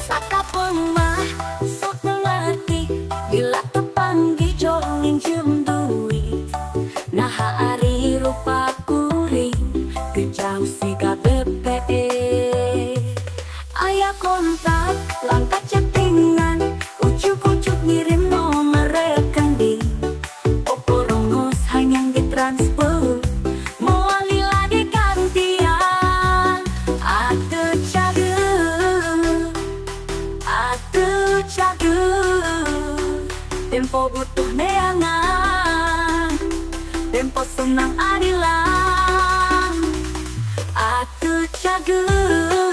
Saka pemah sok ngerti bila tepanggih jolin jem duit. Nah hari rupa kuring kejauh si KBPE. Ayah kontak langkah chattingan, ujuk-ujuk ngirim nomor rekening. Oporongos hanya ditransfer, mau alila digantian. Atuh cager, tempo butuh neangan, tempo senang adilan. Atuh cager.